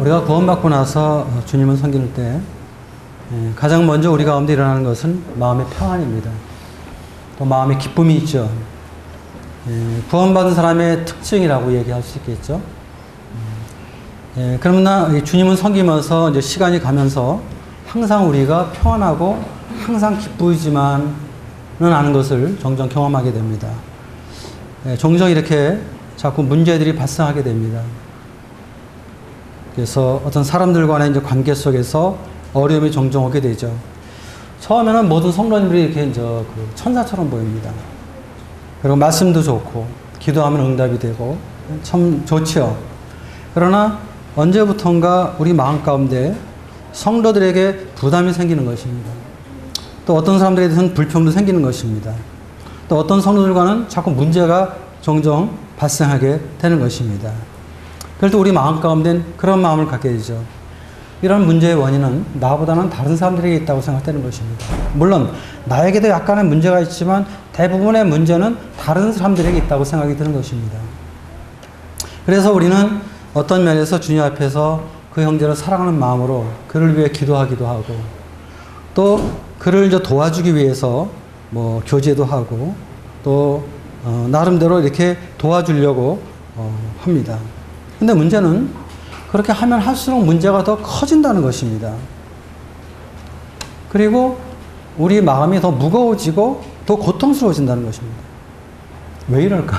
우리가 구원받고 나서 주님을 섬길 때 가장 먼저 우리 가운데 일어나는 것은 마음의 평안입니다. 또 마음의 기쁨이 있죠. 구원받은 사람의 특징이라고 얘기할 수 있겠죠. 그러나 주님을 섬기면서 이제 시간이 가면서 항상 우리가 평안하고 항상 기쁘지만은 않은 것을 종종 경험하게 됩니다. 종종 이렇게 자꾸 문제들이 발생하게 됩니다. 그래서 어떤 사람들 간의 이제 관계 속에서 어려움이 종종 오게 되죠. 처음에는 모든 성도님들이 이렇게 이제 그 천사처럼 보입니다. 그리고 말씀도 좋고, 기도하면 응답이 되고, 참 좋죠. 그러나 언제부턴가 우리 마음 가운데 성도들에게 부담이 생기는 것입니다. 또 어떤 사람들에 대해서는 불평도 생기는 것입니다. 또 어떤 성도들과는 자꾸 문제가 종종 발생하게 되는 것입니다. 그럴 때 우리 마음 가운데는 그런 마음을 갖게 되죠. 이런 문제의 원인은 나보다는 다른 사람들에게 있다고 생각되는 것입니다. 물론 나에게도 약간의 문제가 있지만 대부분의 문제는 다른 사람들에게 있다고 생각이 드는 것입니다. 그래서 우리는 어떤 면에서 주님 앞에서 그 형제를 사랑하는 마음으로 그를 위해 기도하기도 하고, 또 그를 이제 도와주기 위해서 뭐 교제도 하고, 또 나름대로 이렇게 도와주려고 합니다. 근데 문제는 그렇게 하면 할수록 문제가 더 커진다는 것입니다. 그리고 우리 마음이 더 무거워지고 더 고통스러워진다는 것입니다. 왜 이럴까?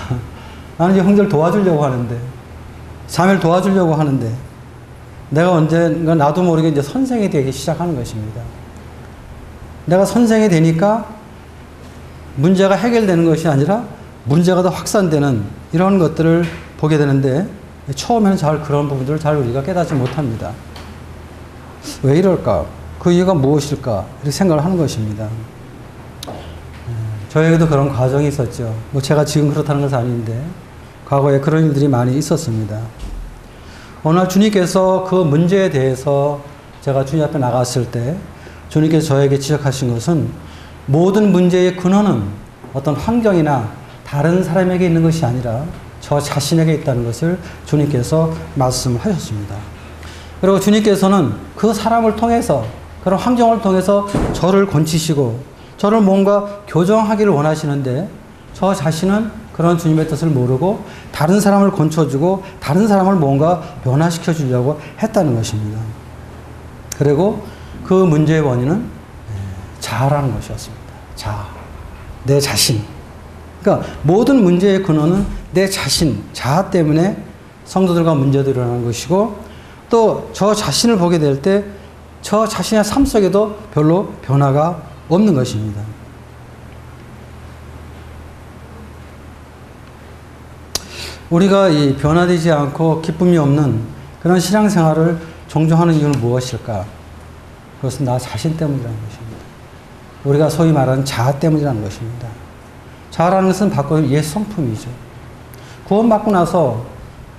나는 이제 형제를 도와주려고 하는데, 자매를 도와주려고 하는데, 내가 언젠가 나도 모르게 이제 선생이 되기 시작하는 것입니다. 내가 선생이 되니까 문제가 해결되는 것이 아니라 문제가 더 확산되는 이런 것들을 보게 되는데, 처음에는 잘 그런 부분들을 잘 우리가 깨닫지 못합니다. 왜 이럴까? 그 이유가 무엇일까? 이렇게 생각을 하는 것입니다. 저에게도 그런 과정이 있었죠. 뭐 제가 지금 그렇다는 것은 아닌데 과거에 그런 일들이 많이 있었습니다. 어느 날 주님께서 그 문제에 대해서 제가 주님 앞에 나갔을 때 주님께서 저에게 지적하신 것은 모든 문제의 근원은 어떤 환경이나 다른 사람에게 있는 것이 아니라 저 자신에게 있다는 것을 주님께서 말씀을 하셨습니다. 그리고 주님께서는 그 사람을 통해서, 그런 환경을 통해서 저를 건치시고 저를 뭔가 교정하기를 원하시는데, 저 자신은 그런 주님의 뜻을 모르고 다른 사람을 건쳐주고 다른 사람을 뭔가 변화시켜 주려고 했다는 것입니다. 그리고 그 문제의 원인은 자아라는 것이었습니다. 자아, 내 자신. 그러니까 모든 문제의 근원은 내 자신, 자아 때문에 성도들과 문제도 일어나는 것이고, 또 저 자신을 보게 될 때 저 자신의 삶 속에도 별로 변화가 없는 것입니다. 우리가 이 변화되지 않고 기쁨이 없는 그런 신앙생활을 종종 하는 이유는 무엇일까? 그것은 나 자신 때문이라는 것입니다. 우리가 소위 말하는 자아 때문이라는 것입니다. 자아라는 것은 바꿔 옛 성품이죠. 구원받고 나서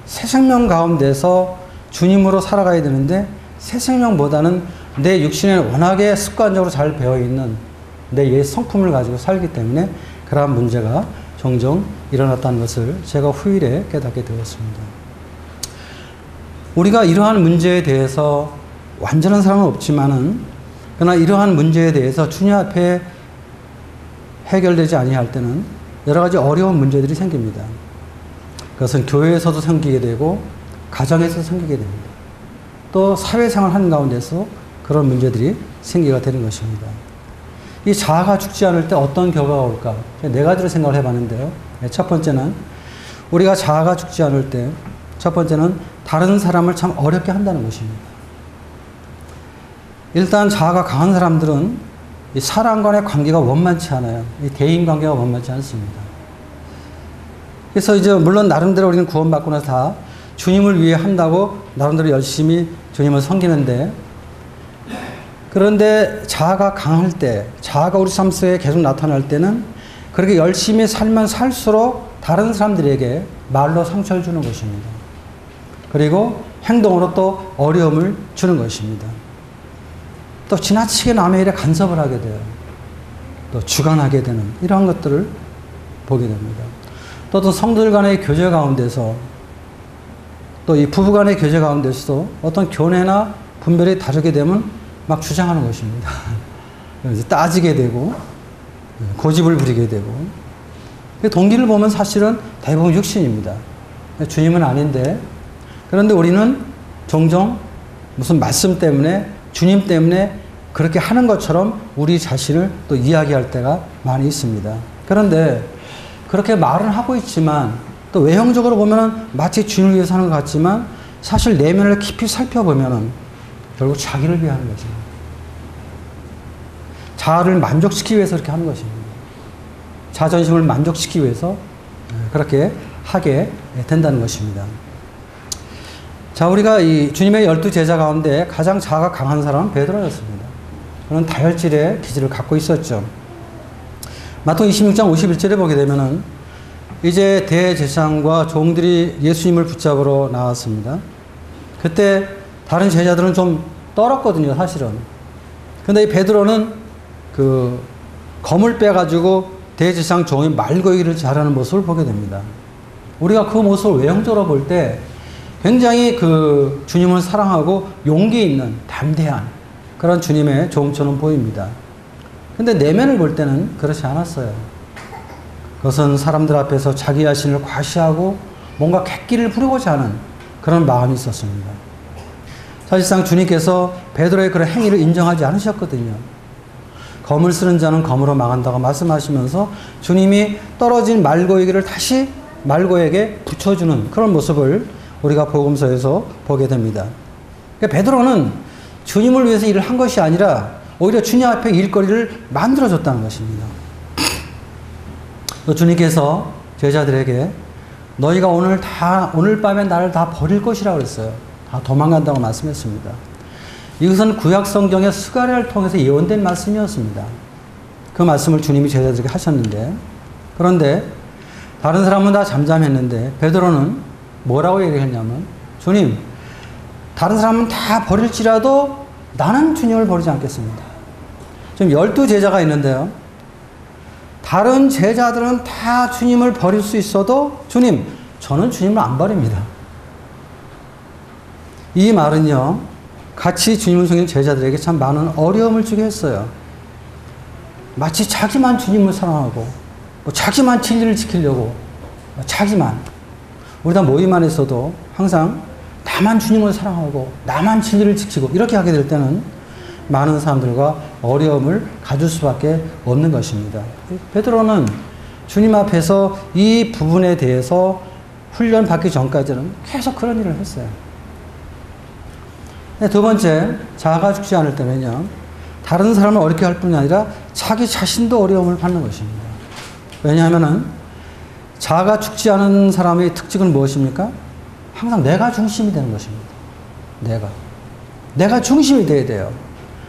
새 생명 가운데서 주님으로 살아가야 되는데, 새 생명보다는 내 육신에 워낙에 습관적으로 잘 배어있는 내 옛 성품을 가지고 살기 때문에 그러한 문제가 종종 일어났다는 것을 제가 후일에 깨닫게 되었습니다. 우리가 이러한 문제에 대해서 완전한 사람은 없지만은, 그러나 이러한 문제에 대해서 주님 앞에 해결되지 아니할 때는 여러 가지 어려운 문제들이 생깁니다. 그것은 교회에서도 생기게 되고 가정에서 생기게 됩니다. 또 사회생활 하는 가운데서 그런 문제들이 생기게 되는 것입니다. 이 자아가 죽지 않을 때 어떤 결과가 올까? 네 가지로 생각을 해봤는데요. 첫 번째는 우리가 자아가 죽지 않을 때 첫 번째는 다른 사람을 참 어렵게 한다는 것입니다. 일단 자아가 강한 사람들은 이 사람 간의 관계가 원만치 않아요. 이 대인 관계가 원만치 않습니다. 그래서 이제 물론 나름대로 우리는 구원받고 나서 다 주님을 위해 한다고 나름대로 열심히 주님을 섬기는데, 그런데 자아가 강할 때, 자아가 우리 삶 속에 계속 나타날 때는 그렇게 열심히 살면 살수록 다른 사람들에게 말로 상처를 주는 것입니다. 그리고 행동으로 또 어려움을 주는 것입니다. 또 지나치게 남의 일에 간섭을 하게 돼요. 또 주관하게 되는 이러한 것들을 보게 됩니다. 또 성도들 간의 교제 가운데서 또 이 부부간의 교제 가운데서도 어떤 견해나 분별이 다르게 되면 막 주장하는 것입니다. 그래서 따지게 되고 고집을 부리게 되고 동기를 보면 사실은 대부분 육신입니다. 주님은 아닌데 그런데 우리는 종종 무슨 말씀 때문에 주님 때문에 그렇게 하는 것처럼 우리 자신을 또 이야기할 때가 많이 있습니다. 그런데 그렇게 말은 하고 있지만 또 외형적으로 보면은 마치 주님을 위해서 하는 것 같지만 사실 내면을 깊이 살펴보면은 결국 자기를 위하는 거죠. 자아를 만족시키기 위해서 그렇게 하는 것입니다. 자존심을 만족시키기 위해서 그렇게 하게 된다는 것입니다. 자, 우리가 이 주님의 12제자 가운데 가장 자아가 강한 사람은 베드로였습니다. 그는 다혈질의 기질을 갖고 있었죠. 마태복음 26장 51절에 보게 되면은 이제 대제사장과 종들이 예수님을 붙잡으러 나왔습니다. 그때 다른 제자들은 좀 떨었거든요, 사실은. 근데 이 베드로는 그 검을 빼가지고 대제사장 종이 말거이를 잘하는 모습을 보게 됩니다. 우리가 그 모습을 외형적으로 볼 때 굉장히 그 주님을 사랑하고 용기 있는 담대한 그런 주님의 종처럼 보입니다. 근데 내면을 볼 때는 그렇지 않았어요. 그것은 사람들 앞에서 자기 자신을 과시하고 뭔가 객기를 부리고자 하는 그런 마음이 있었습니다. 사실상 주님께서 베드로의 그런 행위를 인정하지 않으셨거든요. 검을 쓰는 자는 검으로 망한다고 말씀하시면서 주님이 떨어진 말고에게를 다시 말고에게 붙여주는 그런 모습을 우리가 복음서에서 보게 됩니다. 그러니까 베드로는 주님을 위해서 일을 한 것이 아니라 오히려 주님 앞에 일거리를 만들어줬다는 것입니다. 또 주님께서 제자들에게 너희가 오늘 밤에 나를 다 버릴 것이라고 그랬어요. 다 도망간다고 말씀했습니다. 이것은 구약 성경의 스가랴를 통해서 예언된 말씀이었습니다. 그 말씀을 주님이 제자들에게 하셨는데 그런데 다른 사람은 다 잠잠했는데 베드로는 뭐라고 얘기했냐면 주님 다른 사람은 다 버릴지라도 나는 주님을 버리지 않겠습니다. 지금 12제자가 있는데요. 다른 제자들은 다 주님을 버릴 수 있어도 주님, 저는 주님을 안 버립니다. 이 말은요. 같이 주님을 섬기는 제자들에게 참 많은 어려움을 주게 했어요. 마치 자기만 주님을 사랑하고 자기만 진리를 지키려고 자기만 우리 다 모임 안에서도 항상 나만 주님을 사랑하고 나만 진리를 지키고 이렇게 하게 될 때는 많은 사람들과 어려움을 가질 수밖에 없는 것입니다. 베드로는 주님 앞에서 이 부분에 대해서 훈련 받기 전까지는 계속 그런 일을 했어요. 두 번째, 자아가 죽지 않을 때는요, 다른 사람을 어렵게 할 뿐이 아니라 자기 자신도 어려움을 받는 것입니다. 왜냐하면은 자아가 죽지 않은 사람의 특징은 무엇입니까? 항상 내가 중심이 되는 것입니다. 내가 중심이 돼야 돼요.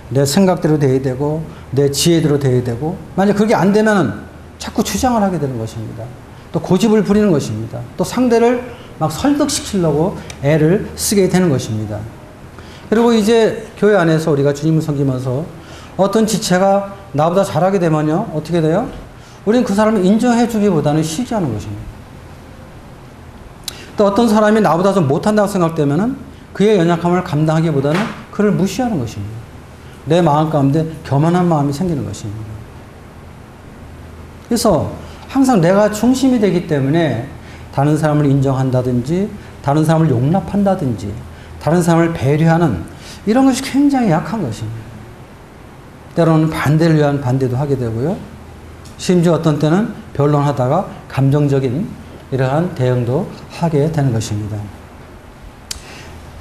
내 생각대로 돼야 되고 내 지혜대로 돼야 되고 만약 그게 안 되면은 자꾸 주장을 하게 되는 것입니다. 또 고집을 부리는 것입니다. 또 상대를 막 설득시키려고 애를 쓰게 되는 것입니다. 그리고 이제 교회 안에서 우리가 주님을 섬기면서 어떤 지체가 나보다 잘하게 되면요 어떻게 돼요? 우리는 그 사람을 인정해 주기보다는 시기하는 것입니다. 또 어떤 사람이 나보다 좀 못한다고 생각되면은 그의 연약함을 감당하기보다는 그를 무시하는 것입니다. 내 마음 가운데 교만한 마음이 생기는 것입니다. 그래서 항상 내가 중심이 되기 때문에 다른 사람을 인정한다든지 다른 사람을 용납한다든지 다른 사람을 배려하는 이런 것이 굉장히 약한 것입니다. 때로는 반대를 위한 반대도 하게 되고요. 심지어 어떤 때는 변론하다가 감정적인 이러한 대응도 하게 되는 것입니다.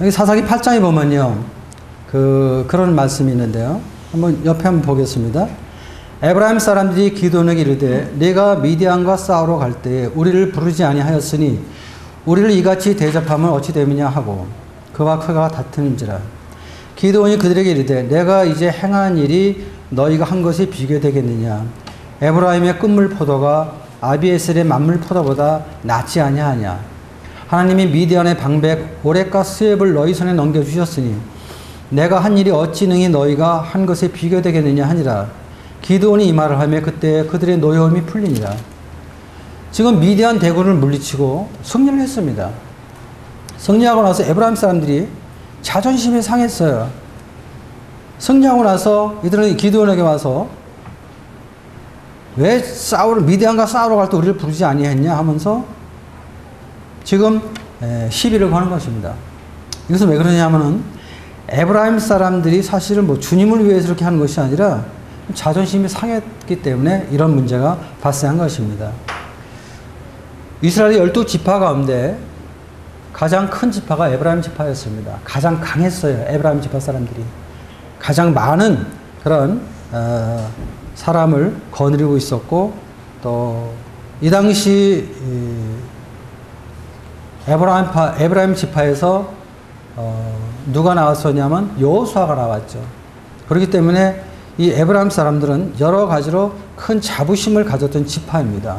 여기 사사기 8장에 보면요. 그런 말씀이 있는데요. 한번 옆에 한번 보겠습니다. 에브라임 사람들이 기드온에게 이르되 네가 미디안과 싸우러 갈 때에 우리를 부르지 아니하였으니 우리를 이같이 대접하면 어찌 되느냐 하고 그와 그가 다투는지라. 기드온이 그들에게 이르되 내가 이제 행한 일이 너희가 한 것이 비교되겠느냐. 에브라임의 끝물 포도가 아비에셀의 만물 포도보다 낫지 아니하냐. 하나님이 미디안의 방백 오렉과 스웹을 너희 손에 넘겨주셨으니 내가 한 일이 어찌 능히 너희가 한 것에 비교되겠느냐 하니라. 기드온이 이 말을 하며 그때 그들의 노여움이 풀리니라. 지금 미디안 대군을 물리치고 승리를 했습니다. 승리하고 나서 에브라임 사람들이 자존심이 상했어요. 승리하고 나서 이들은 기드온에게 와서 왜 미디안과 싸우러 갈 때 우리를 부르지 아니했냐 하면서 지금 시비를 거는 것입니다. 이것은 왜 그러냐면은 에브라임 사람들이 사실은 뭐 주님을 위해서 이렇게 하는 것이 아니라 자존심이 상했기 때문에 이런 문제가 발생한 것입니다. 이스라엘의 12지파 가운데 가장 큰 지파가 에브라임 지파였습니다. 가장 강했어요. 에브라임 지파 사람들이. 가장 많은 그런 사람을 거느리고 있었고, 또 이 당시 에브라임 지파에서 누가 나왔었냐면 여호수아가 나왔죠. 그렇기 때문에 이 에브라임 사람들은 여러 가지로 큰 자부심을 가졌던 지파입니다.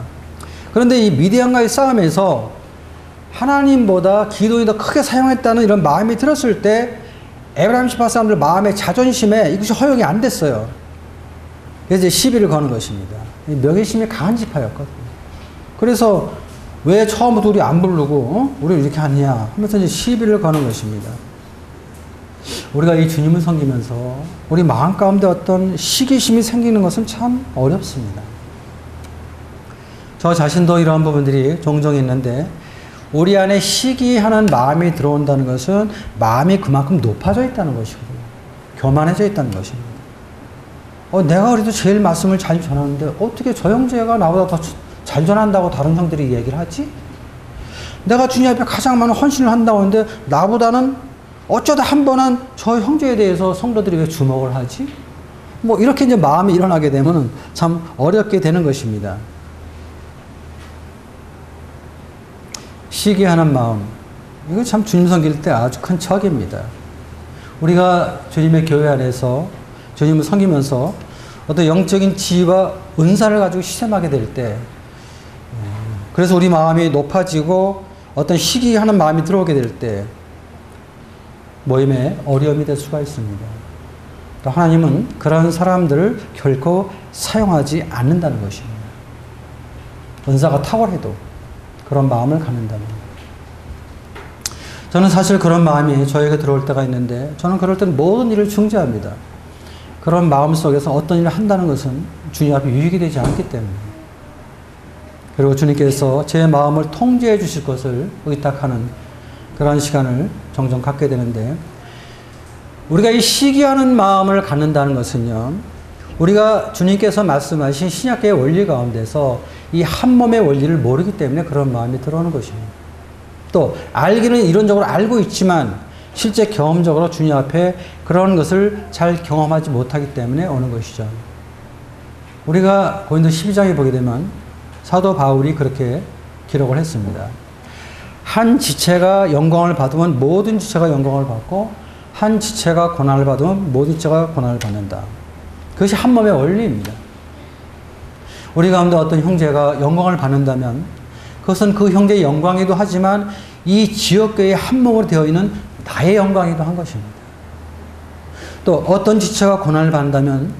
그런데 이 미디안과의 싸움에서 하나님보다 기도이 더 크게 사용했다는 이런 마음이 들었을 때 에브라임 지파 사람들 마음의 자존심에 이것이 허용이 안 됐어요. 그래서 이제 시비를 거는 것입니다. 명예심이 강한 지파였거든요. 그래서 왜 처음부터 우리 안 부르고 우리 이렇게 하냐 하면서 이제 시비를 거는 것입니다. 우리가 이 주님을 섬기면서 우리 마음 가운데 어떤 시기심이 생기는 것은 참 어렵습니다. 저 자신도 이러한 부분들이 종종 있는데, 우리 안에 시기하는 마음이 들어온다는 것은 마음이 그만큼 높아져 있다는 것이거든요. 교만해져 있다는 것입니다. 내가 그래도 제일 말씀을 잘 전하는데 어떻게 저 형제가 나보다 더 잘 전한다고 다른 형들이 얘기를 하지? 내가 주님 앞에 가장 많은 헌신을 한다고 하는데 나보다는 어쩌다 한 번은 저 형제에 대해서 성도들이 왜 주목을 하지? 뭐 이렇게 이제 마음이 일어나게 되면 참 어렵게 되는 것입니다. 시기하는 마음, 이거 참 주님 섬길 때 아주 큰 적입니다. 우리가 주님의 교회 안에서 주님을 섬기면서 어떤 영적인 지위와 은사를 가지고 시샘하게 될 때, 그래서 우리 마음이 높아지고 어떤 시기하는 마음이 들어오게 될 때 모임에 어려움이 될 수가 있습니다. 또 하나님은 그런 사람들을 결코 사용하지 않는다는 것입니다. 은사가 탁월해도 그런 마음을 갖는다면. 저는 사실 그런 마음이 저에게 들어올 때가 있는데, 저는 그럴 때는 모든 일을 중지합니다. 그런 마음 속에서 어떤 일을 한다는 것은 주님 앞에 유익이 되지 않기 때문에. 그리고 주님께서 제 마음을 통제해 주실 것을 의탁하는 그런 시간을 종종 갖게 되는데, 우리가 이 시기하는 마음을 갖는다는 것은요, 우리가 주님께서 말씀하신 신약계의 원리 가운데서 이 한 몸의 원리를 모르기 때문에 그런 마음이 들어오는 것입니다. 또 알기는 이론적으로 알고 있지만 실제 경험적으로 주님 앞에 그런 것을 잘 경험하지 못하기 때문에 오는 것이죠. 우리가 고린도 12장에 보게 되면 사도 바울이 그렇게 기록을 했습니다. 한 지체가 영광을 받으면 모든 지체가 영광을 받고, 한 지체가 고난을 받으면 모든 지체가 고난을 받는다. 그것이 한 몸의 원리입니다. 우리 가운데 어떤 형제가 영광을 받는다면 그것은 그 형제의 영광이기도 하지만 이 지역교회의 한 몸으로 되어 있는 나의 영광이기도 한 것입니다. 또 어떤 지체가 고난을 받는다면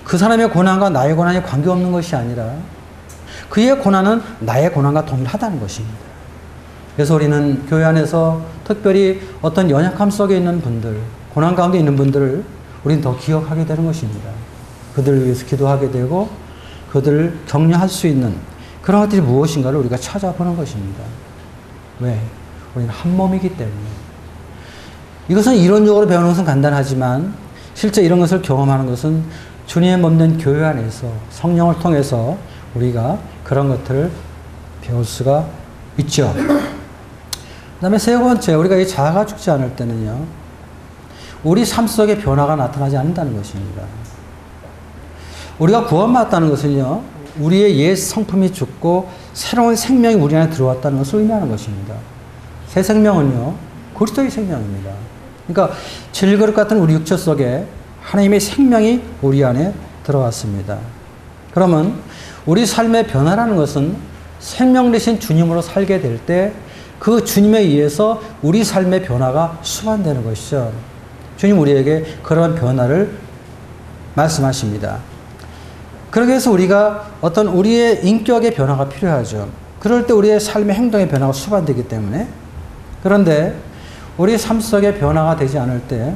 그 사람의 고난과 나의 고난이 관계없는 것이 아니라 그의 고난은 나의 고난과 동일하다는 것입니다. 그래서 우리는 교회 안에서 특별히 어떤 연약함 속에 있는 분들, 고난 가운데 있는 분들을 우리는 더 기억하게 되는 것입니다. 그들을 위해서 기도하게 되고 그들을 격려할 수 있는 그런 것들이 무엇인가를 우리가 찾아보는 것입니다. 왜? 우리는 한 몸이기 때문에. 이것은 이론적으로 배우는 것은 간단하지만 실제 이런 것을 경험하는 것은 주님의 몸된 교회 안에서 성령을 통해서 우리가 그런 것들을 배울 수가 있죠. 그 다음에 세 번째, 우리가 이 자아가 죽지 않을 때는요, 우리 삶 속에 변화가 나타나지 않는다는 것입니다. 우리가 구원받았다는 것은요, 우리의 옛 성품이 죽고 새로운 생명이 우리 안에 들어왔다는 것을 의미하는 것입니다. 새 생명은요, 그리스도의 생명입니다. 그러니까 질그릇 같은 우리 육체 속에 하나님의 생명이 우리 안에 들어왔습니다. 그러면 우리 삶의 변화라는 것은 생명 되신 주님으로 살게 될 때 그 주님에 의해서 우리 삶의 변화가 수반되는 것이죠. 주님 우리에게 그런 변화를 말씀하십니다. 그렇게 해서 우리가 어떤 우리의 인격의 변화가 필요하죠. 그럴 때 우리의 삶의 행동의 변화가 수반되기 때문에 그런데 우리 삶 속에 변화가 되지 않을 때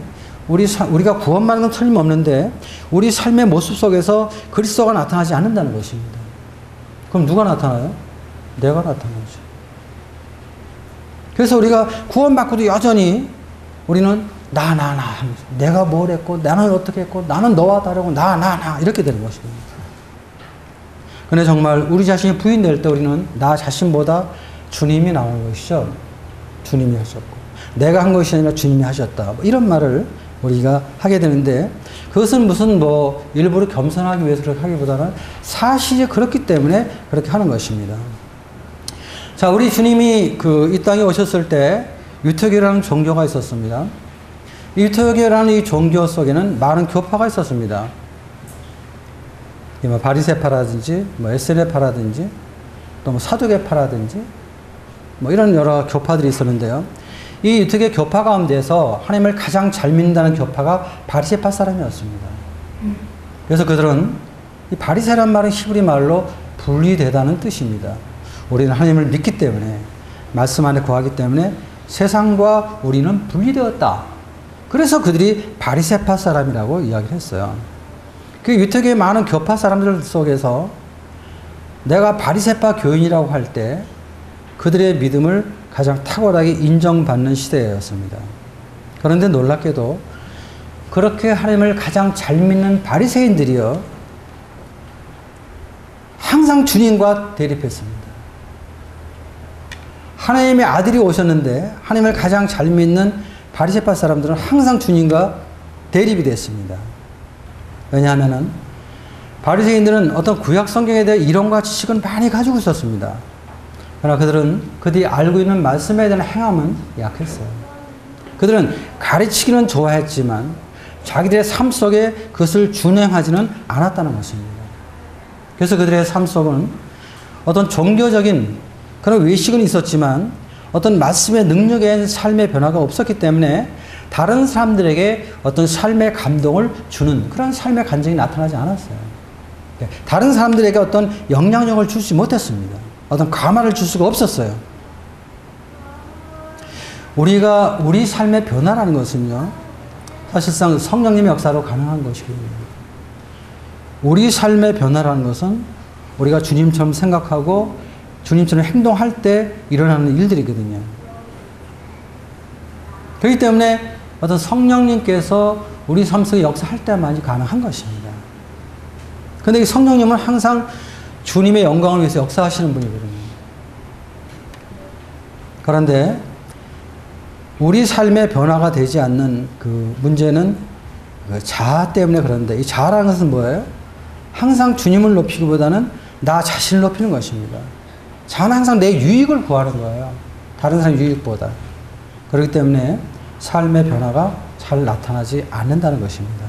우리가 구원받는 건 틀림없는데 우리 삶의 모습 속에서 그리스도가 나타나지 않는다는 것입니다. 그럼 누가 나타나요? 내가 나타나죠. 그래서 우리가 구원받고도 여전히 우리는 나 하면서 내가 뭘 했고 나는 어떻게 했고 나는 너와 다르고 나 이렇게 되는 것입니다. 그런데 정말 우리 자신이 부인될 때 우리는 나 자신보다 주님이 나오는 것이죠. 주님이 하셨고 내가 한 것이 아니라 주님이 하셨다. 뭐 이런 말을 우리가 하게 되는데 그것은 무슨 일부러 겸손하기 위해서 그렇게 하기보다는 사실이 그렇기 때문에 그렇게 하는 것입니다. 자, 우리 주님이 이 땅에 오셨을 때 유태교라는 종교가 있었습니다. 유태교라는 이 종교 속에는 많은 교파가 있었습니다. 바리새파라든지 에세네파라든지 또 사두개파라든지 이런 여러 교파들이 있었는데요. 이 유태계 교파 가운데서 하나님을 가장 잘 믿는다는 교파가 바리새파 사람이었습니다. 그래서 그들은 이 바리새라는 말은 히브리 말로 분리되다는 뜻입니다. 우리는 하나님을 믿기 때문에 말씀 안에 거하기 때문에 세상과 우리는 분리되었다. 그래서 그들이 바리새파 사람이라고 이야기를 했어요. 그 유태계의 많은 교파 사람들 속에서 내가 바리새파 교인이라고 할 때 그들의 믿음을 가장 탁월하게 인정받는 시대였습니다. 그런데 놀랍게도 그렇게 하나님을 가장 잘 믿는 바리새인들이요 항상 주님과 대립했습니다. 하나님의 아들이 오셨는데 하나님을 가장 잘 믿는 바리새파 사람들은 항상 주님과 대립이 됐습니다. 왜냐하면 바리새인들은 어떤 구약 성경에 대한 이론과 지식은 많이 가지고 있었습니다. 그러나 그들이 알고 있는 말씀에 대한 행함은 약했어요. 그들은 가르치기는 좋아했지만 자기들의 삶 속에 그것을 준행하지는 않았다는 것입니다. 그래서 그들의 삶 속은 어떤 종교적인 그런 외식은 있었지만 어떤 말씀의 능력에 대한 삶의 변화가 없었기 때문에 다른 사람들에게 어떤 삶의 감동을 주는 그런 삶의 간증이 나타나지 않았어요. 다른 사람들에게 어떤 영향력을 주지 못했습니다. 어떤 감화를 줄 수가 없었어요. 우리 삶의 변화라는 것은요, 사실상 성령님의 역사로 가능한 것이거든요. 우리 삶의 변화라는 것은 우리가 주님처럼 생각하고 주님처럼 행동할 때 일어나는 일들이거든요. 그렇기 때문에 어떤 성령님께서 우리 삶 속에 역사할 때만이 가능한 것입니다. 그런데 이 성령님은 항상 주님의 영광을 위해서 역사하시는 분이거든요. 그런데 우리 삶의 변화가 되지 않는 그 문제는 그 자아 때문에 그런데 이 자아라는 것은 뭐예요? 항상 주님을 높이기보다는 나 자신을 높이는 것입니다. 자아는 항상 내 유익을 구하는 거예요. 다른 사람 유익보다. 그렇기 때문에 삶의 변화가 잘 나타나지 않는다는 것입니다.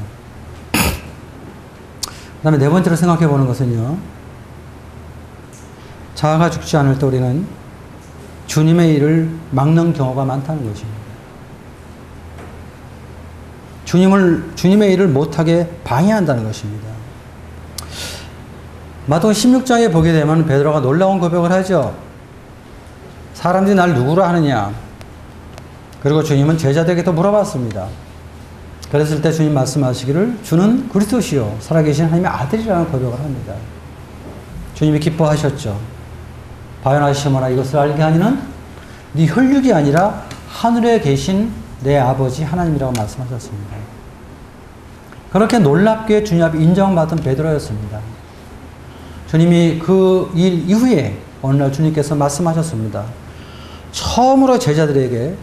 그 다음에 네 번째로 생각해 보는 것은요. 자아가 죽지 않을 때 우리는 주님의 일을 막는 경우가 많다는 것입니다. 주님의 일을 못하게 방해한다는 것입니다. 마태복음 16장에 보게 되면 베드로가 놀라운 고백을 하죠. 사람들이 날 누구로 하느냐? 그리고 주님은 제자들에게 또 물어봤습니다. 그랬을 때 주님 말씀하시기를 주는 그리스도시요 살아계신 하나님의 아들이라는 고백을 합니다. 주님이 기뻐하셨죠. 바요나 시몬아 이것을 알게 하니는 네 혈육이 아니라 하늘에 계신 내 아버지 하나님이라고 말씀하셨습니다. 그렇게 놀랍게 주님 앞에 인정받은 베드로였습니다. 주님이 그 일 이후에 어느 날 주님께서 말씀하셨습니다. 처음으로 제자들에게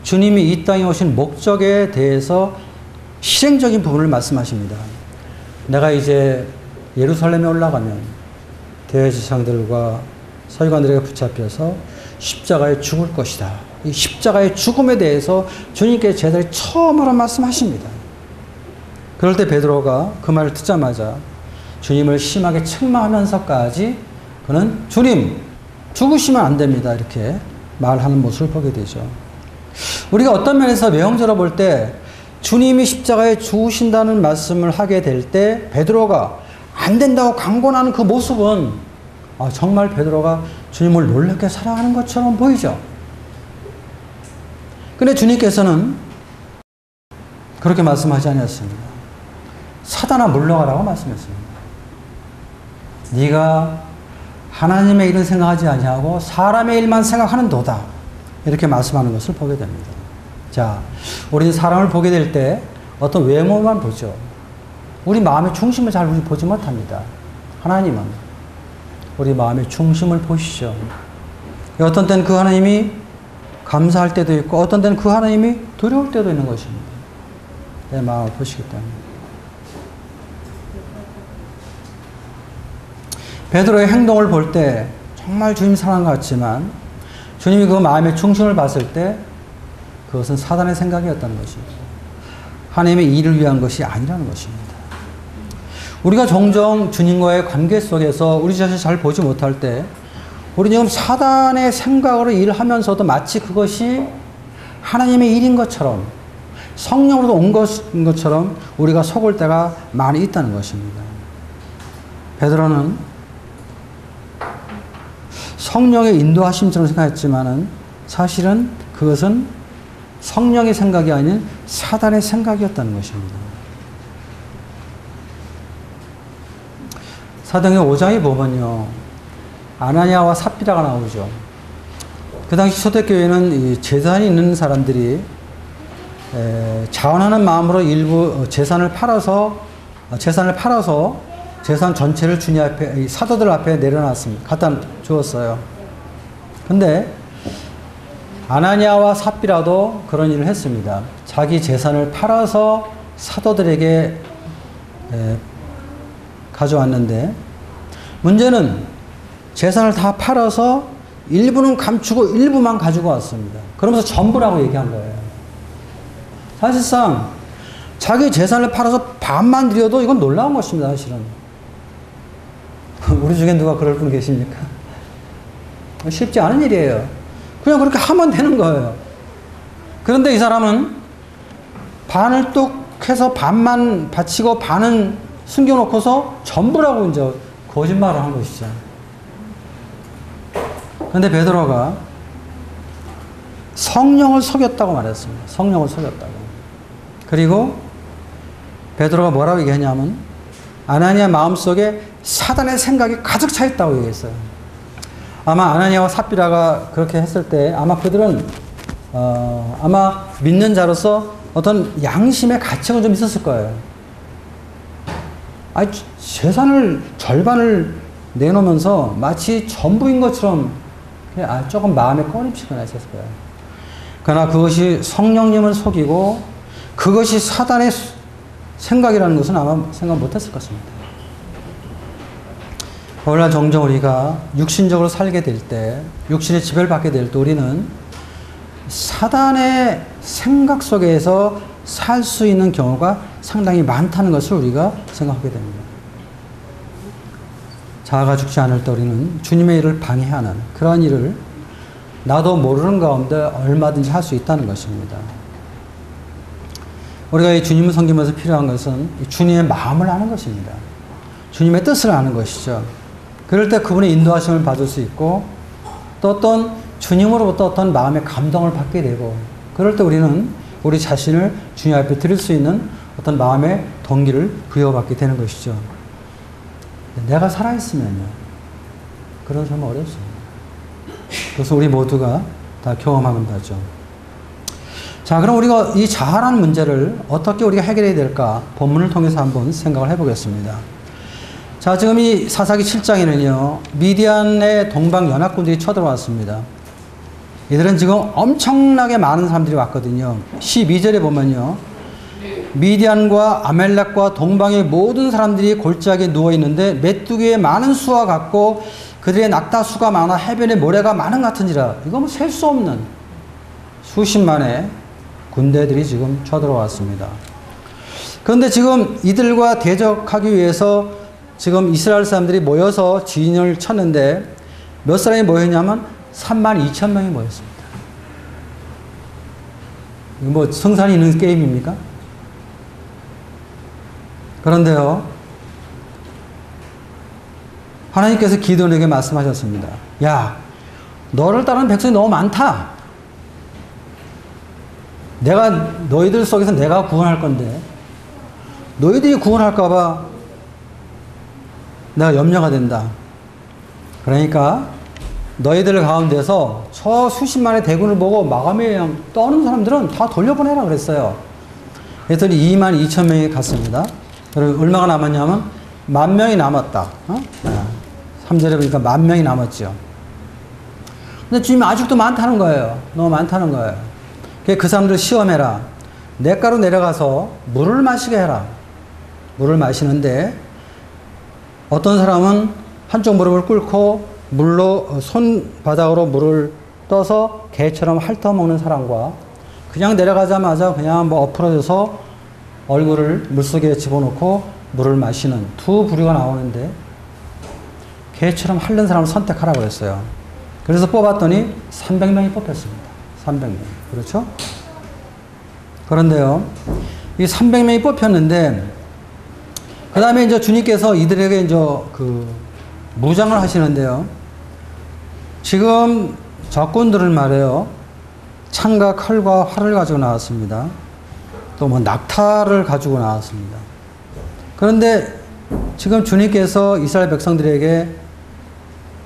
주님이 이 땅에 오신 목적에 대해서 실행적인 부분을 말씀하십니다. 내가 이제 예루살렘에 올라가면 대제사장들과 서기관들에게 붙잡혀서 십자가에 죽을 것이다. 이 십자가의 죽음에 대해서 주님께 제자들이 처음으로 말씀하십니다. 그럴 때 베드로가 그 말을 듣자마자 주님을 심하게 책망하면서까지 그는 주님 죽으시면 안 됩니다. 이렇게 말하는 모습을 보게 되죠. 우리가 어떤 면에서 외형적으로 볼 때 주님이 십자가에 죽으신다는 말씀을 하게 될 때 베드로가 안 된다고 강권하는 그 모습은 정말 베드로가 주님을 놀랍게 사랑하는 것처럼 보이죠. 근데 주님께서는 그렇게 말씀하지 않았습니다. 사단아 물러가라고 말씀했습니다. 네가 하나님의 일은 생각하지 아니하고 사람의 일만 생각하는도다. 이렇게 말씀하는 것을 보게 됩니다. 자, 우리는 사람을 보게 될 때 어떤 외모만 보죠. 우리 마음의 중심을 잘 보지 못합니다. 하나님은 우리 마음의 중심을 보시죠. 어떤 때는 그 하나님이 감사할 때도 있고 어떤 때는 그 하나님이 두려울 때도 있는 것입니다. 내 마음을 보시기 때문에. 베드로의 행동을 볼 때 정말 주님 사랑한 것 같지만 주님이 그 마음의 중심을 봤을 때 그것은 사단의 생각이었다는 것입니다. 하나님의 일을 위한 것이 아니라는 것입니다. 우리가 종종 주님과의 관계 속에서 우리 자신을 잘 보지 못할 때 우리 지금 사단의 생각으로 일하면서도 마치 그것이 하나님의 일인 것처럼 성령으로 온 것처럼 우리가 속을 때가 많이 있다는 것입니다. 베드로는 성령의 인도하심처럼 생각했지만은 사실은 그것은 성령의 생각이 아닌 사단의 생각이었다는 것입니다. 사도행전 5장에 보면요, 아나니아와 삽비라가 나오죠. 그 당시 초대교회는 재산이 있는 사람들이 자원하는 마음으로 일부 재산을 팔아서 재산 전체를 주님 앞에, 사도들 앞에 내려놨습니다. 갖다 주었어요. 근데 아나니아와 삽비라도 그런 일을 했습니다. 자기 재산을 팔아서 사도들에게 가져왔는데 문제는 재산을 다 팔아서 일부는 감추고 일부만 가지고 왔습니다. 그러면서 전부라고 얘기한 거예요. 사실상 자기 재산을 팔아서 반만 드려도 이건 놀라운 것입니다. 사실은. 우리 중에 누가 그럴 분 계십니까? 쉽지 않은 일이에요. 그냥 그렇게 하면 되는 거예요. 그런데 이 사람은 반을 뚝 해서 반만 바치고 반은 숨겨놓고서 전부라고 이제 거짓말을 한 것이죠. 그런데 베드로가 성령을 속였다고 말했습니다. 성령을 속였다고. 그리고 베드로가 뭐라고 얘기하냐면 아나니아 마음속에 사단의 생각이 가득 차 있다고 얘기했어요. 아마 아나니아와 삽비라가 그렇게 했을 때 아마 그들은 아마 믿는 자로서 어떤 양심의 가책은 좀 있었을 거예요. 아니, 재산을 절반을 내놓으면서 마치 전부인 것처럼 그냥 조금 마음에 꺼림칙을 했을 거예요. 그러나 그것이 성령님을 속이고 그것이 사단의 생각이라는 것은 아마 생각 못했을 것입니다. 오늘날 종종 우리가 육신적으로 살게 될 때, 육신의 지배를 받게 될 때 우리는 사단의 생각 속에서 살 수 있는 경우가 상당히 많다는 것을 우리가 생각하게 됩니다. 자아가 죽지 않을 때 우리는 주님의 일을 방해하는 그러한 일을 나도 모르는 가운데 얼마든지 할 수 있다는 것입니다. 우리가 이 주님을 섬기면서 필요한 것은 주님의 마음을 아는 것입니다. 주님의 뜻을 아는 것이죠. 그럴 때 그분의 인도하심을 받을 수 있고 또 어떤 주님으로부터 어떤 마음의 감동을 받게 되고 그럴 때 우리는 우리 자신을 주님 앞에 드릴 수 있는 어떤 마음의 동기를 부여받게 되는 것이죠. 내가 살아있으면요. 그런 삶은 어렵습니다. 그래서 우리 모두가 다 경험하는 바죠. 자, 그럼 우리가 이 자아라는 문제를 어떻게 우리가 해결해야 될까? 본문을 통해서 한번 생각을 해보겠습니다. 자, 지금 이 사사기 7장에는요, 미디안의 동방 연합군들이 쳐들어왔습니다. 이들은 지금 엄청나게 많은 사람들이 왔거든요. 12절에 보면요, 미디안과 아멜렉과 동방의 모든 사람들이 골짜기에 누워있는데 메뚜기의 많은 수와 같고 그들의 낙타수가 많아 해변에 모래가 많은 같은지라. 이거 뭐 셀 수 없는 수십만의 군대들이 지금 쳐들어왔습니다. 그런데 지금 이들과 대적하기 위해서 지금 이스라엘 사람들이 모여서 진을 쳤는데 몇 사람이 모였냐면 32,000명이 모였습니다. 이거 뭐 승산이 있는 게임입니까? 그런데요, 하나님께서 기드온에게 말씀하셨습니다. 야, 너를 따르는 백성이 너무 많다. 내가 너희들 속에서 내가 구원할 건데 너희들이 구원할까봐 내가 염려가 된다. 그러니까 너희들 가운데서 저 수십만의 대군을 보고 마감에 떠는 사람들은 다 돌려보내라 그랬어요. 그랬더니 2만 2천 명이 갔습니다. 그리고 얼마가 남았냐면 10,000명이 남았다. 3절에 보니까 10,000명이 남았죠. 근데 주님이 아직도 많다는 거예요. 너무 많다는 거예요. 그 사람들 시험해라. 냇가로 내려가서 물을 마시게 해라. 물을 마시는데 어떤 사람은 한쪽 무릎을 꿇고 물로 손바닥으로 물을 떠서 개처럼 핥아먹는 사람과 그냥 내려가자마자 그냥 뭐 엎어져서 얼굴을 물속에 집어넣고 물을 마시는 두 부류가 나오는데 개처럼 핥는 사람을 선택하라고 했어요. 그래서 뽑았더니 300명이 뽑혔습니다. 300명. 그렇죠? 그런데요, 이 300명이 뽑혔는데, 그 다음에 이제 주님께서 이들에게 이제 무장을 하시는데요. 지금 적군들을 말해요. 창과 칼과 활을 가지고 나왔습니다. 또 뭐 낙타를 가지고 나왔습니다. 그런데 지금 주님께서 이스라엘 백성들에게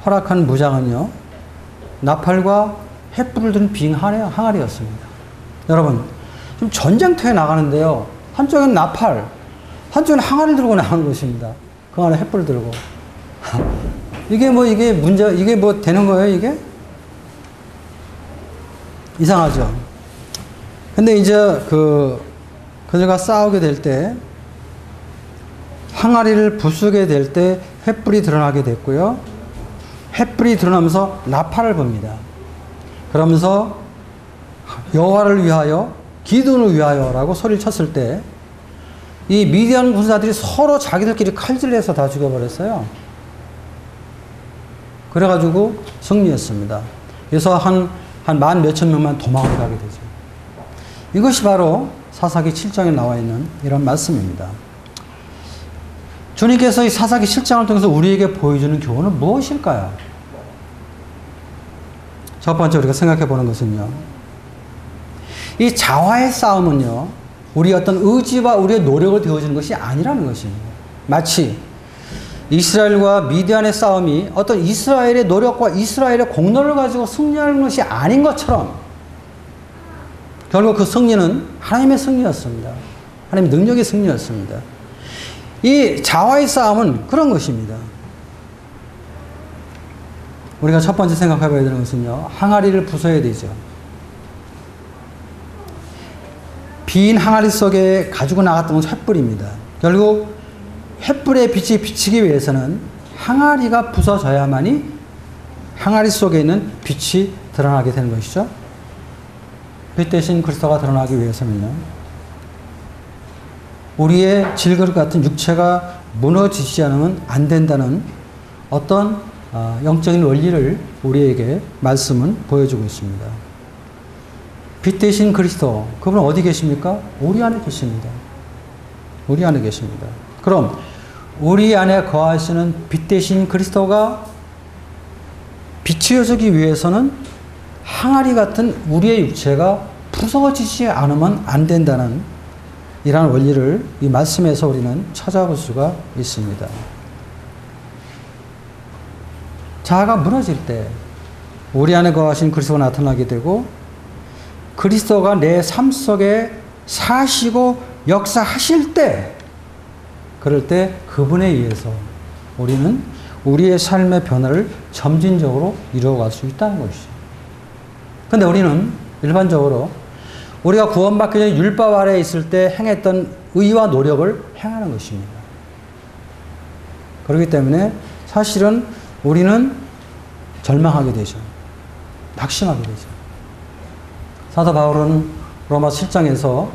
허락한 무장은요, 나팔과 횃불을 든 빙 항아리였습니다. 여러분, 지금 전쟁터에 나가는데요, 한쪽은 나팔, 한쪽은 항아리를 들고 나가는 것입니다. 그 안에 횃불을 들고. 이게 뭐 되는 거예요, 이게? 이상하죠? 근데 이제 그들과 싸우게 될 때, 항아리를 부수게 될 때 횃불이 드러나게 됐고요. 횃불이 드러나면서 나팔을 봅니다. 그러면서 여호와를 위하여, 기도를 위하여라고 소리를 쳤을 때, 이 미디안 군사들이 서로 자기들끼리 칼질해서 다 죽여버렸어요. 그래가지고 승리했습니다. 그래서 한 만 몇천 명만 도망을 가게 되죠. 이것이 바로 사사기 7장에 나와 있는 이런 말씀입니다. 주님께서 이 사사기 7장을 통해서 우리에게 보여주는 교훈은 무엇일까요? 첫 번째 우리가 생각해 보는 것은요, 이 자화의 싸움은요, 우리 어떤 의지와 우리의 노력을 되어주는 것이 아니라는 것입니다. 마치 이스라엘과 미디안의 싸움이 어떤 이스라엘의 노력과 이스라엘의 공로를 가지고 승리하는 것이 아닌 것처럼 결국 그 승리는 하나님의 승리였습니다. 하나님의 능력의 승리였습니다. 이 자화의 싸움은 그런 것입니다. 우리가 첫 번째 생각해 봐야 되는 것은요, 항아리를 부숴야 되죠. 빈 항아리 속에 가지고 나갔던 것은 횃불입니다. 결국 횃불의 빛이 비치기 위해서는 항아리가 부서져야만이 항아리 속에 있는 빛이 드러나게 되는 것이죠. 빛 대신 그리스도가 드러나기 위해서는요, 우리의 질그릇 같은 육체가 무너지지 않으면 안 된다는 어떤 영적인 원리를 우리에게 말씀은 보여주고 있습니다. 빛 대신 그리스도, 그분은 어디 계십니까? 우리 안에 계십니다. 우리 안에 계십니다. 그럼 우리 안에 거하시는 빛 대신 그리스도가 비추어지기 위해서는 항아리 같은 우리의 육체가 부서지지 않으면 안 된다는 이러한 원리를 이 말씀에서 우리는 찾아볼 수가 있습니다. 자아가 무너질 때 우리 안에 거하신 그리스도가 나타나게 되고, 그리스도가 내 삶 속에 사시고 역사하실 때, 그럴 때 그분에 의해서 우리는 우리의 삶의 변화를 점진적으로 이루어갈 수 있다는 것이죠. 근데 우리는 일반적으로 우리가 구원받기 전에 율법 아래에 있을 때 행했던 의와 노력을 행하는 것입니다. 그렇기 때문에 사실은 우리는 절망하게 되죠. 낙심하게 되죠. 사도 바울은 로마 7장에서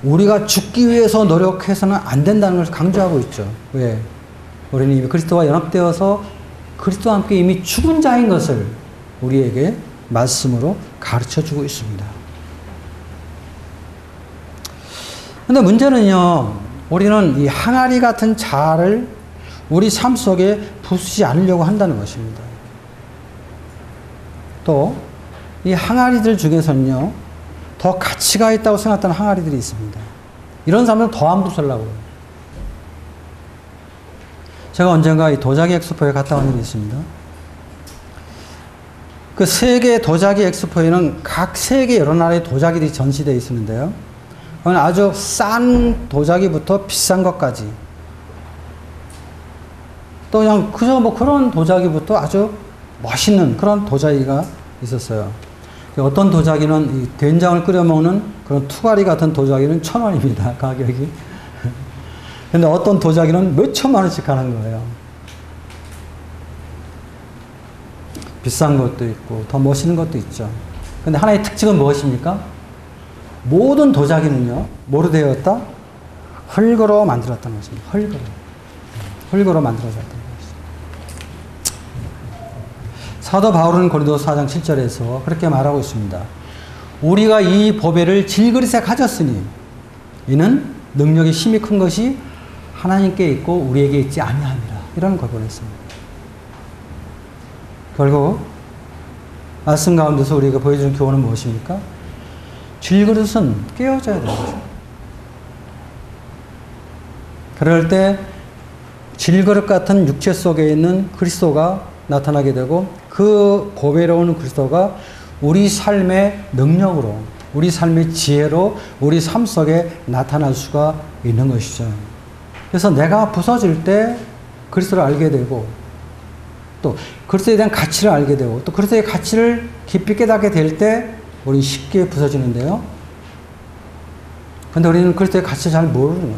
우리가 죽기 위해서 노력해서는 안 된다는 것을 강조하고 있죠. 왜? 우리는 이미 그리스도와 연합되어서 그리스도와 함께 이미 죽은 자인 것을 우리에게 말씀으로 가르쳐주고 있습니다. 근데 문제는요, 우리는 이 항아리 같은 자아를 우리 삶 속에 부수지 않으려고 한다는 것입니다. 또 이 항아리들 중에서는요, 더 가치가 있다고 생각하는 항아리들이 있습니다. 이런 사람들은 더 안 부수려고 해요. 제가 언젠가 이 도자기 엑스포에 갔다 온 일이 있습니다. 그 세계 도자기 엑스포에는 각 세계 여러 나라의 도자기들이 전시되어 있었는데요. 아주 싼 도자기부터 비싼 것까지. 또 그냥 그저 뭐 그런 도자기부터 아주 멋있는 그런 도자기가 있었어요. 어떤 도자기는 이 된장을 끓여 먹는 그런 투가리 같은 도자기는 1,000원입니다. 가격이. 근데 어떤 도자기는 몇 천만 원씩 하는 거예요. 비싼 것도 있고 더 멋있는 것도 있죠. 근데 하나의 특징은 무엇입니까? 모든 도자기는요, 뭐로 되었다? 흙으로 만들었다는 것입니다. 흙으로 만들어졌다는 것입니다. 사도 바울은 고린도서 4장 7절에서 그렇게 말하고 있습니다. 우리가 이 보배를 질그릇에 가졌으니 이는 능력이 힘이 큰 것이 하나님께 있고 우리에게 있지 아니함이라. 이런 걸 보냈습니다. 결국 말씀 가운데서 우리가 보여주는 교훈은 무엇입니까? 질그릇은 깨어져야 되는 거죠. 그럴 때 질그릇 같은 육체 속에 있는 그리스도가 나타나게 되고 그 보배로운 그리스도가 우리 삶의 능력으로, 우리 삶의 지혜로 우리 삶 속에 나타날 수가 있는 것이죠. 그래서 내가 부서질 때 그리스도를 알게 되고 또 그리스도에 대한 가치를 알게 되고 또 그리스도의 가치를 깊이 깨닫게 될 때 우리는 쉽게 부서지는데요. 근데 우리는 그리스도의 가치를 잘 모르는 거예요.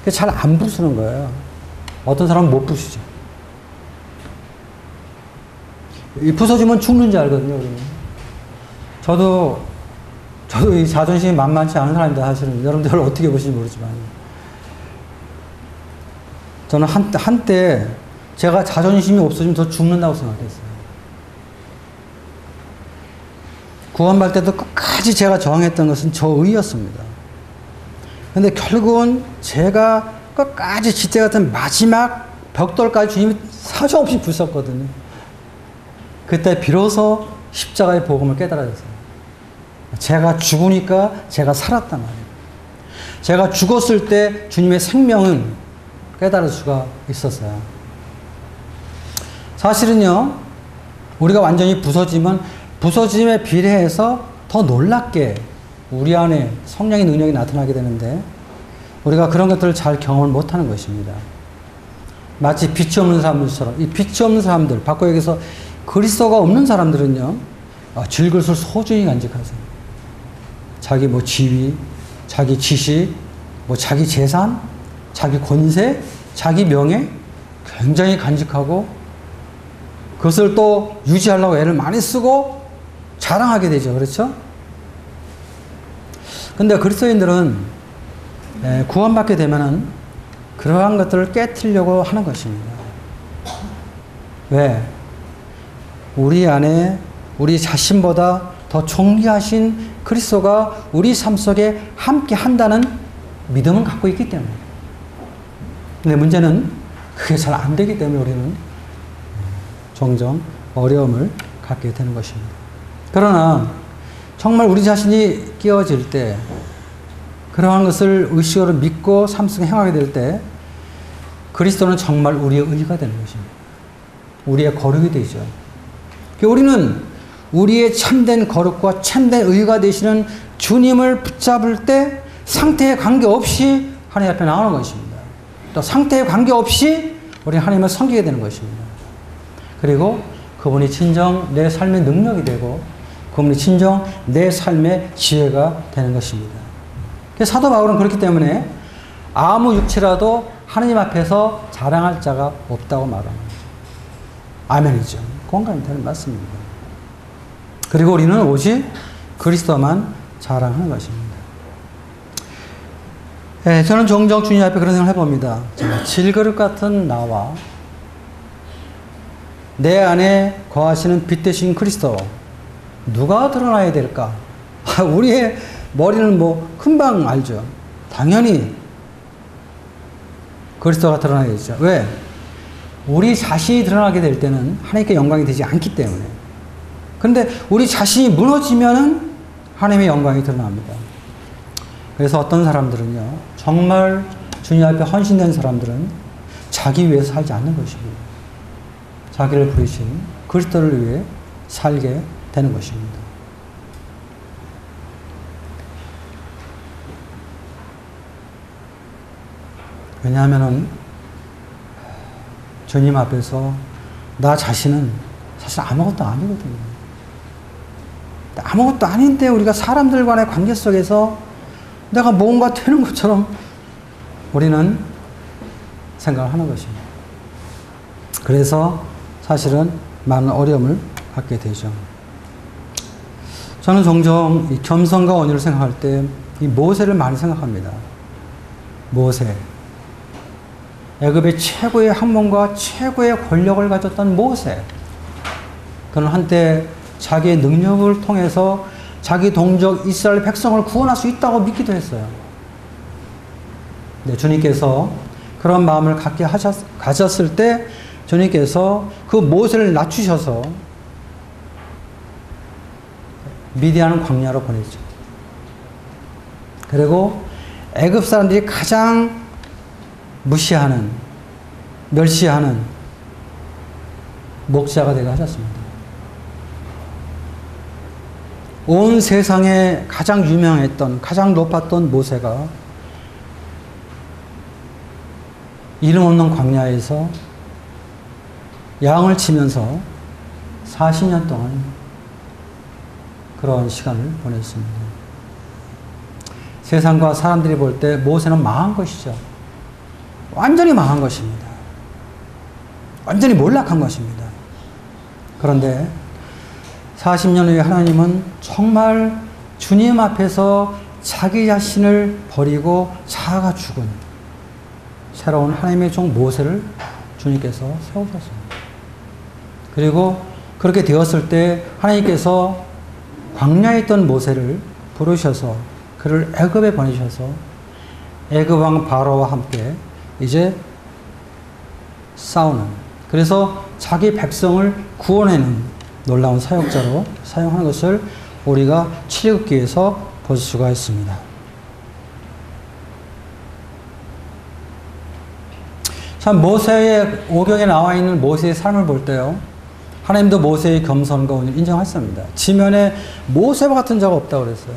그래서 잘 안 부수는 거예요. 어떤 사람은 못 부수죠. 이 부서지면 죽는지 알거든요. 우리는. 저도 이 자존심이 만만치 않은 사람입니다. 사실은 여러분들 어떻게 보시는지 모르지만 저는 한때 제가 자존심이 없어지면 더 죽는다고 생각했어요. 구원받을 때도 끝까지 제가 저항했던 것은 저 의였습니다. 근데 결국은 제가 끝까지 지체 같은 마지막 벽돌까지 주님이 사정없이 부셨거든요. 그때 비로소 십자가의 복음을 깨달았어요. 제가 죽으니까 제가 살았단 말이에요. 제가 죽었을 때 주님의 생명은 깨달을 수가 있었어요. 사실은요, 우리가 완전히 부서지면 부서짐에 비례해서 더 놀랍게 우리 안에 성령의 능력이 나타나게 되는데 우리가 그런 것들을 잘 경험을 못하는 것입니다. 마치 빛이 없는 사람들처럼 이 빛이 없는 사람들, 바꿔 얘기해서 그리스도가 없는 사람들은요, 질그릇을 소중히 간직하세요. 자기 뭐 지위, 자기 지식, 뭐 자기 재산, 자기 권세, 자기 명예 굉장히 간직하고 그것을 또 유지하려고 애를 많이 쓰고 자랑하게 되죠. 그렇죠? 근데 그리스도인들은 구원받게 되면은 그러한 것들을 깨트리려고 하는 것입니다. 왜? 우리 안에 우리 자신보다 더 존귀하신 그리스도가 우리 삶 속에 함께 한다는 믿음을 갖고 있기 때문에. 근데 문제는 그게 잘 안 되기 때문에 우리는 종종 어려움을 갖게 되는 것입니다. 그러나 정말 우리 자신이 깨어질 때 그러한 것을 의식으로 믿고 삶 속에 행하게 될 때 그리스도는 정말 우리의 의가 되는 것입니다. 우리의 거룩이 되죠. 우리는 우리의 참된 거룩과 참된 의가 되시는 주님을 붙잡을 때 상태에 관계없이 하나님 앞에 나오는 것입니다. 또 상태에 관계없이 우리는 하나님을 섬기게 되는 것입니다. 그리고 그분이 진정 내 삶의 능력이 되고 그분이 진정 내 삶의 지혜가 되는 것입니다. 그래서 사도 바울은 그렇기 때문에 아무 육체라도 하나님 앞에서 자랑할 자가 없다고 말합니다. 아멘이죠. 공감이 되는 말씀입니다. 그리고 우리는 오직 그리스도만 자랑하는 것입니다. 네, 저는 종종 주님 앞에 그런 생각을 해봅니다. 질그릇 같은 나와 내 안에 거하시는 빛 되신 그리스도 누가 드러나야 될까? 우리의 머리는 뭐 금방 알죠. 당연히 그리스도가 드러나야죠. 왜? 우리 자신이 드러나게 될 때는 하나님께 영광이 되지 않기 때문에. 그런데 우리 자신이 무너지면은 하나님의 영광이 드러납니다. 그래서 어떤 사람들은요, 정말 주님 앞에 헌신된 사람들은 자기 위해서 살지 않는 것입니다. 자기를 부르신 그리스도를 위해 살게 되는 것입니다. 왜냐하면은 주님 앞에서 나 자신은 사실 아무것도 아니거든요. 아무것도 아닌데 우리가 사람들 간의 관계 속에서 내가 뭔가 되는 것처럼 우리는 생각을 하는 것입니다. 그래서 사실은 많은 어려움을 갖게 되죠. 저는 종종 이 겸손과 온유를 생각할 때 이 모세를 많이 생각합니다. 모세. 애굽의 최고의 학문과 최고의 권력을 가졌던 모세. 그는 한때 자기의 능력을 통해서 자기 동족 이스라엘 백성을 구원할 수 있다고 믿기도 했어요. 네, 주님께서 그런 마음을 갖게 가졌을 때 주님께서 그 모세를 낮추셔서 미디안 광야로 보냈죠. 그리고 애굽 사람들이 가장 무시하는, 멸시하는 목자가 되게 하셨습니다. 온 세상에 가장 유명했던, 가장 높았던 모세가 이름 없는 광야에서 양을 치면서 40년 동안 그런 시간을 보냈습니다. 세상과 사람들이 볼 때 모세는 망한 것이죠. 완전히 망한 것입니다. 완전히 몰락한 것입니다. 그런데 40년 후에 하나님은 정말 주님 앞에서 자기 자신을 버리고 자아가 죽은 새로운 하나님의 종 모세를 주님께서 세우셨습니다. 그리고 그렇게 되었을 때 하나님께서 광야에 있던 모세를 부르셔서 그를 애굽에 보내셔서 애굽 왕 바로와 함께 이제 싸우는, 그래서 자기 백성을 구원하는 놀라운 사역자로 사용하는 것을 우리가 출애굽기에서 볼 수가 있습니다. 참 모세의 오경에 나와 있는 모세의 삶을 볼 때요, 하나님도 모세의 겸손과 온유를 인정하셨습니다. 지면에 모세와 같은 자가 없다고 그랬어요.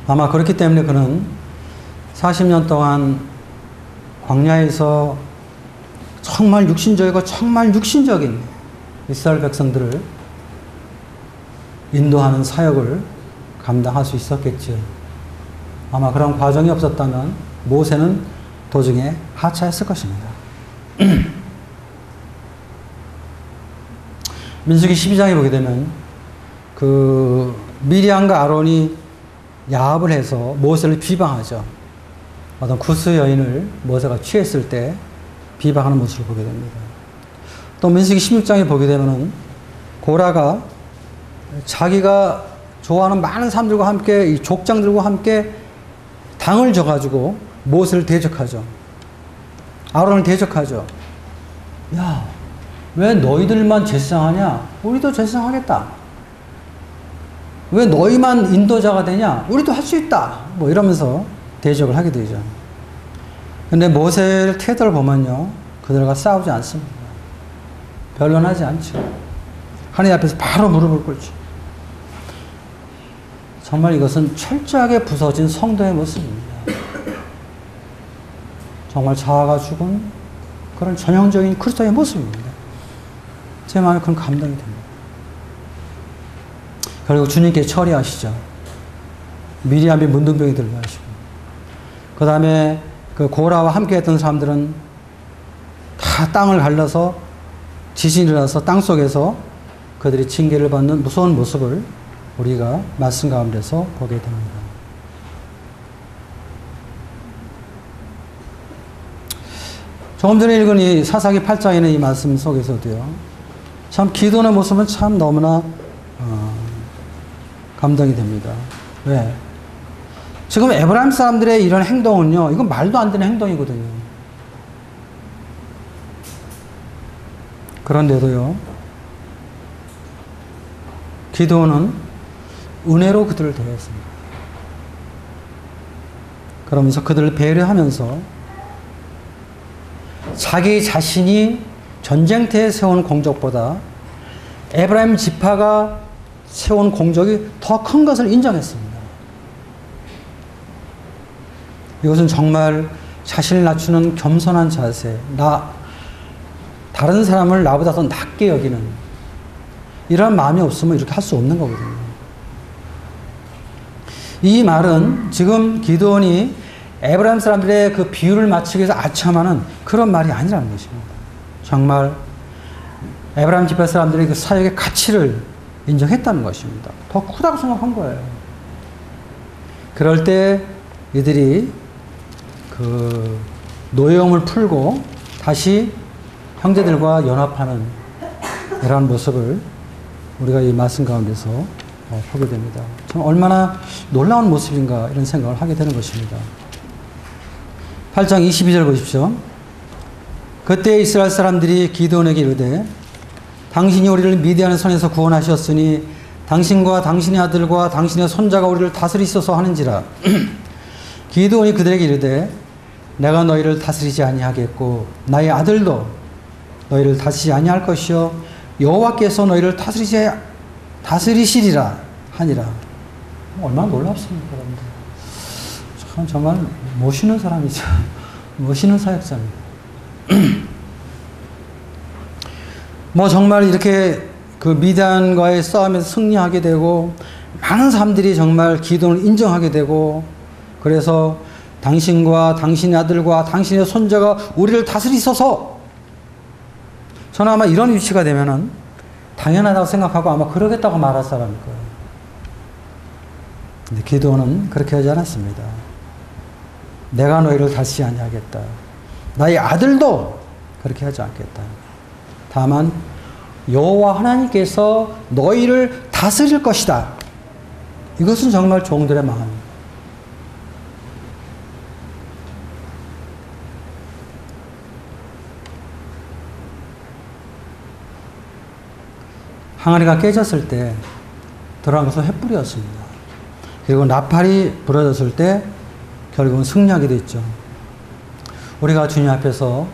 아마 그렇기 때문에 그는 40년 동안 광야에서 정말 육신적이고 정말 육신적인 이스라엘 백성들을 인도하는 사역을 감당할 수 있었겠죠. 아마 그런 과정이 없었다면 모세는 도중에 하차했을 것입니다. 민수기 12장에 보게 되면 그 미리암과 아론이 야합을 해서 모세를 비방하죠. 어떤 구스 여인을 모세가 취했을 때 비방하는 모습을 보게 됩니다. 또 민수기 16장에 보게 되면 고라가 자기가 좋아하는 많은 사람들과 함께, 이 족장들과 함께 당을 져가지고 모세를 대적하죠. 아론을 대적하죠. 야, 왜 너희들만 제사장하냐? 우리도 제사장하겠다. 왜 너희만 인도자가 되냐? 우리도 할 수 있다. 뭐 이러면서 대적을 하게 되죠. 근데 모세의 태도를 보면요, 그들과 싸우지 않습니다. 변론하지 않죠. 하나님 앞에서 바로 무릎을 꿇죠. 정말 이것은 철저하게 부서진 성도의 모습입니다. 정말 자아가 죽은 그런 전형적인 그리스도의 모습입니다. 제 마음에 그런 감동이 됩니다. 그리고 주님께 처리하시죠. 미리암이 문둥병이 들게 하시고, 그 다음에 그 고라와 함께 했던 사람들은 다 땅을 갈라서 지진이 일어나서 땅 속에서 그들이 징계를 받는 무서운 모습을 우리가 말씀 가운데서 보게 됩니다. 조금 전에 읽은 이 사사기 8장에 있는 이 말씀 속에서도요, 참 기도의 모습은 참 너무나 감동이 됩니다. 왜? 지금 에브라임 사람들의 이런 행동은요, 이건 말도 안 되는 행동이거든요. 그런데도요, 기드온은 은혜로 그들을 대했습니다. 그러면서 그들을 배려하면서 자기 자신이 전쟁터에 세운 공적보다 에브라임 지파가 세운 공적이 더 큰 것을 인정했습니다. 이것은 정말 자신을 낮추는 겸손한 자세, 다른 사람을 나보다 더 낮게 여기는 이런 마음이 없으면 이렇게 할 수 없는 거거든요. 이 말은 지금 기드온이 에브라임 사람들의 그 비유를 맞추기 위해서 아첨하는 그런 말이 아니라는 것입니다. 정말 에브라임 지파 사람들이 그 사역의 가치를 인정했다는 것입니다. 더 크다고 생각한 거예요. 그럴 때 이들이 그 노여움을 풀고 다시 형제들과 연합하는 이러한 모습을 우리가 이 말씀 가운데서 보게 됩니다. 참 얼마나 놀라운 모습인가 이런 생각을 하게 되는 것입니다. 8장 22절 보십시오. 그때 이스라엘 사람들이 기드온에게 이르되 당신이 우리를 미디안의 손에서 구원하셨으니 당신과 당신의 아들과 당신의 손자가 우리를 다스리소서 하는지라. 기드온이 그들에게 이르되 내가 너희를 다스리지 아니하겠고 나의 아들도 너희를 다스리지 아니할 것이요 여호와께서 너희를 다스리시리라 하니라. 얼마나 놀랍습니까, 여러분들. 참 정말 멋있는 사람이죠. 멋있는 사역자입니다. 뭐 정말 이렇게 그 미디안과의 싸움에서 승리하게 되고 많은 사람들이 정말 기도를 인정하게 되고 그래서 당신과 당신의 아들과 당신의 손자가 우리를 다스리소서. 저는 아마 이런 위치가 되면은 당연하다고 생각하고 아마 그러겠다고 말할 사람일 거예요. 근데 기도는 그렇게 하지 않았습니다. 내가 너희를 다스리지 아니하겠다. 나의 아들도 그렇게 하지 않겠다. 다만 여호와 하나님께서 너희를 다스릴 것이다. 이것은 정말 종들의 마음입니다. 항아리가 깨졌을 때 들어간 것은 횃불이었습니다. 그리고 나팔이 부러졌을 때 결국은 승리하게 됐죠. 우리가 주님 앞에서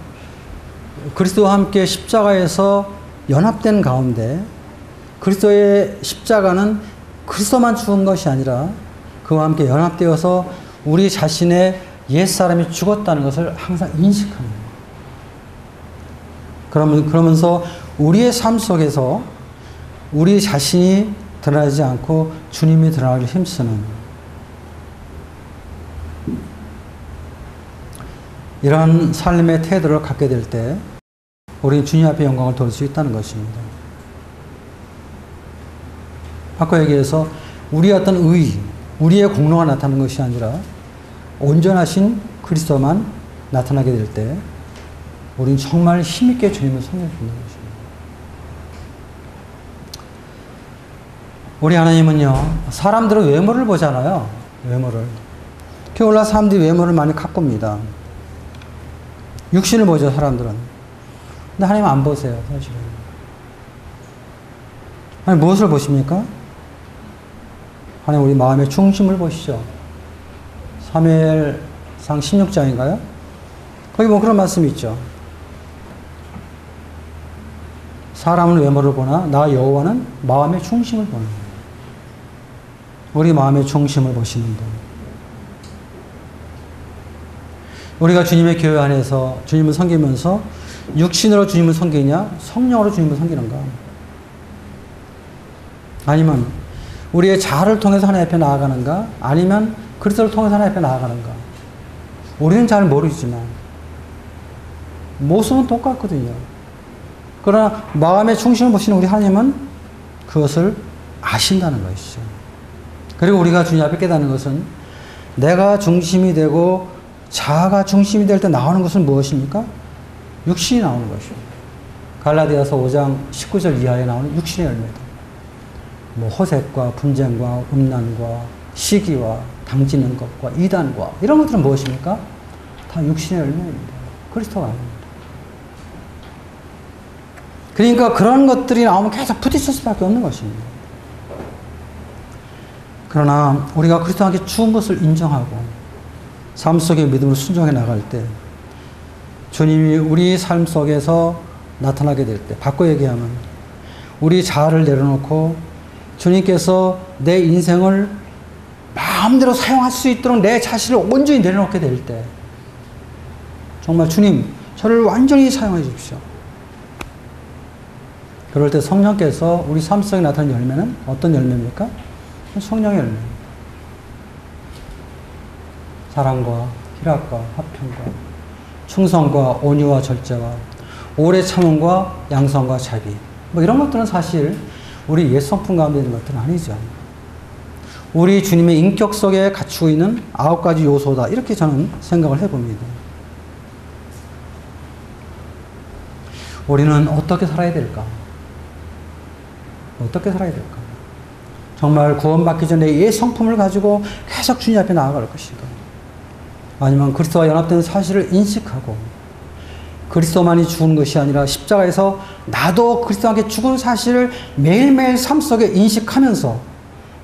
그리스도와 함께 십자가에서 연합된 가운데 그리스도의 십자가는 그리스도만 죽은 것이 아니라 그와 함께 연합되어서 우리 자신의 옛사람이 죽었다는 것을 항상 인식합니다. 그러면서 우리의 삶 속에서 우리 자신이 드러나지 않고 주님이 드러나길 힘쓰는 이러한 삶의 태도를 갖게 될 때 우리는 주님 앞에 영광을 돌릴 수 있다는 것입니다. 아까 얘기해서 우리의 어떤 우리의 공로가 나타나는 것이 아니라 온전하신 그리스도만 나타나게 될 때 우리는 정말 힘있게 주님을 섬겨주는 것입니다. 우리 하나님은요, 사람들은 외모를 보잖아요. 외모를. 게을러 사람들이 외모를 많이 가꿉니다. 육신을 보죠, 사람들은. 근데 하나님 안 보세요, 사실은. 하나님 무엇을 보십니까? 하나님 우리 마음의 중심을 보시죠. 사무엘상 16장인가요? 거기 뭐 그런 말씀이 있죠. 사람은 외모를 보나 나 여호와는 마음의 중심을 보는 거예요. 우리 마음의 중심을 보시는 분. 우리가 주님의 교회 안에서 주님을 섬기면서 육신으로 주님을 섬기냐 성령으로 주님을 섬기는가? 아니면 우리의 자아를 통해서 하나님 앞에 나아가는가? 아니면 그리스도를 통해서 하나님 앞에 나아가는가? 우리는 잘 모르지만 모습은 똑같거든요. 그러나 마음의 중심을 보시는 우리 하나님은 그것을 아신다는 것이죠. 그리고 우리가 주님 앞에 깨닫는 것은 내가 중심이 되고 자아가 중심이 될 때 나오는 것은 무엇입니까? 육신이 나오는 것입니다. 갈라디아서 5장 19절 이하에 나오는 육신의 열매다. 뭐 호색과 분쟁과 음란과 시기와 당지는 것과 이단과 이런 것들은 무엇입니까? 다 육신의 열매입니다. 그리스도가 아닙니다. 그러니까 그런 것들이 나오면 계속 부딪힐 수밖에 없는 것입니다. 그러나 우리가 그리스도와 함께 죽은 것을 인정하고 삶 속에 믿음으로 순종해 나갈 때 주님이 우리 삶 속에서 나타나게 될 때, 바꿔 얘기하면 우리 자아를 내려놓고 주님께서 내 인생을 마음대로 사용할 수 있도록 내 자신을 온전히 내려놓게 될 때 정말 주님 저를 완전히 사용해 주십시오. 그럴 때 성령께서 우리 삶 속에 나타나는 열매는 어떤 열매입니까? 성령의 열매. 사랑과 희락과 화평과 충성과 온유와 절제와 오래 참음과 양선과 자비. 뭐 이런 것들은 사실 우리 옛 성품 가운데 있는 것들은 아니죠. 우리 주님의 인격 속에 갖추고 있는 9가지 요소다. 이렇게 저는 생각을 해봅니다. 우리는 어떻게 살아야 될까? 어떻게 살아야 될까? 정말 구원받기 전에 옛 성품을 가지고 계속 주님 앞에 나아갈 것인가? 아니면 그리스도와 연합된 사실을 인식하고 그리스도만이 죽은 것이 아니라 십자가에서 나도 그리스도와 함께 죽은 사실을 매일매일 삶 속에 인식하면서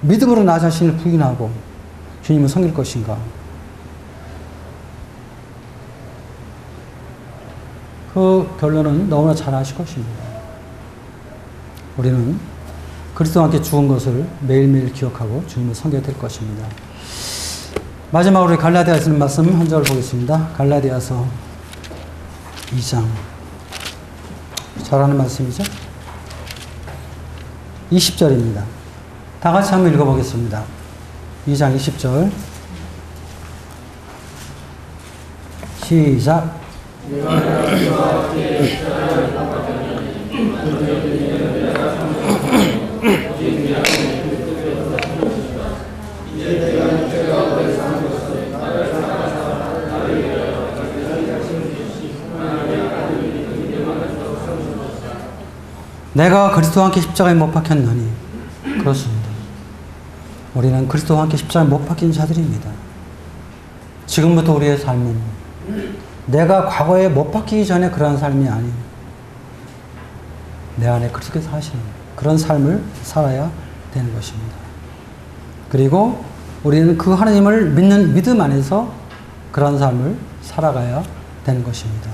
믿음으로 나 자신을 부인하고 주님을 섬길 것인가? 그 결론은 너무나 잘 아실 것입니다. 우리는 그리스도와 함께 죽은 것을 매일매일 기억하고 주님을 섬겨야 될 것입니다. 마지막으로 갈라디아서 있는 말씀 한 절 보겠습니다. 갈라디아서 2장. 잘하는 말씀이죠? 20절입니다. 다 같이 한번 읽어보겠습니다. 2장 20절. 시작. 내가 그리스도와 함께 십자가에 못 박혔나니. 그렇습니다. 우리는 그리스도와 함께 십자가에 못 박힌 자들입니다. 지금부터 우리의 삶은 내가 과거에 못 박히기 전에 그러한 삶이 아닌 내 안에 그리스도께서 하시는 그런 삶을 살아야 되는 것입니다. 그리고 우리는 그 하나님을 믿는 믿음 안에서 그런 삶을 살아가야 되는 것입니다.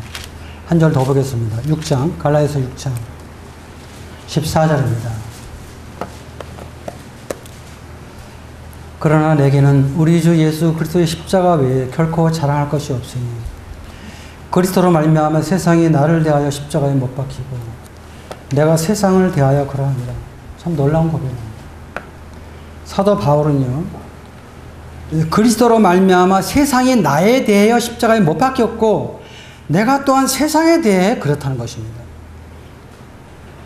한 절 더 보겠습니다. 6장, 갈라디아서 6장 14절입니다. 그러나 내게는 우리 주 예수 그리스도의 십자가 외에 결코 자랑할 것이 없으니 그리스도로 말미암아 세상이 나를 대하여 십자가에 못 박히고 내가 세상을 대하여 그러하니라. 참 놀라운 고백입니다. 사도 바울은요, 그리스도로 말미암아 세상이 나에 대하여 십자가에 못 박혔고 내가 또한 세상에 대해 그렇다는 것입니다.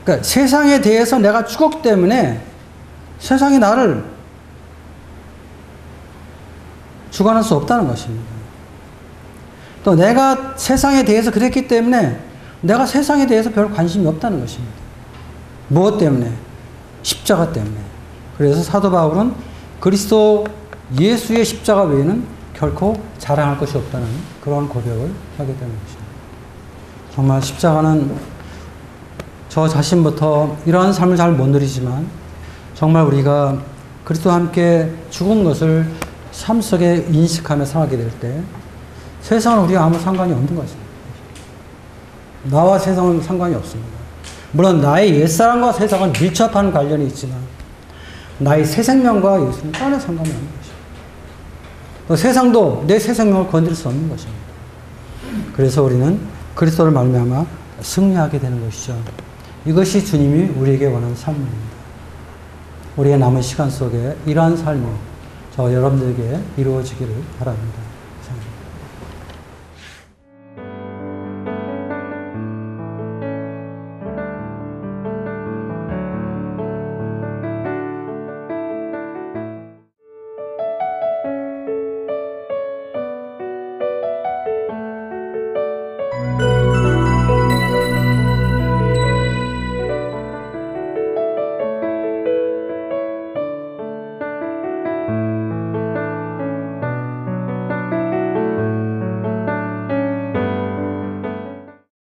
그러니까 세상에 대해서 내가 죽었기 때문에 세상이 나를 주관할 수 없다는 것입니다. 또 내가 세상에 대해서 그랬기 때문에 내가 세상에 대해서 별 관심이 없다는 것입니다. 무엇 때문에? 십자가 때문에. 그래서 사도 바울은 그리스도 예수의 십자가 외에는 결코 자랑할 것이 없다는 그런 고백을 하게 되는 것입니다. 정말 십자가는 저 자신부터 이러한 삶을 잘 못 누리지만 정말 우리가 그리스도와 함께 죽은 것을 삶 속에 인식하며 살아가게 될 때 세상은 우리가 아무 상관이 없는 것입니다. 나와 세상은 상관이 없습니다. 물론 나의 옛사람과 세상은 밀접한 관련이 있지만 나의 새 생명과 예수는 전혀 상관이 없는 것입니다. 또 세상도 내 새 생명을 건드릴 수 없는 것입니다. 그래서 우리는 그리스도를 말미암아 승리하게 되는 것이죠. 이것이 주님이 우리에게 원하는 삶입니다. 우리의 남은 시간 속에 이러한 삶이 저 여러분들에게 이루어지기를 바랍니다.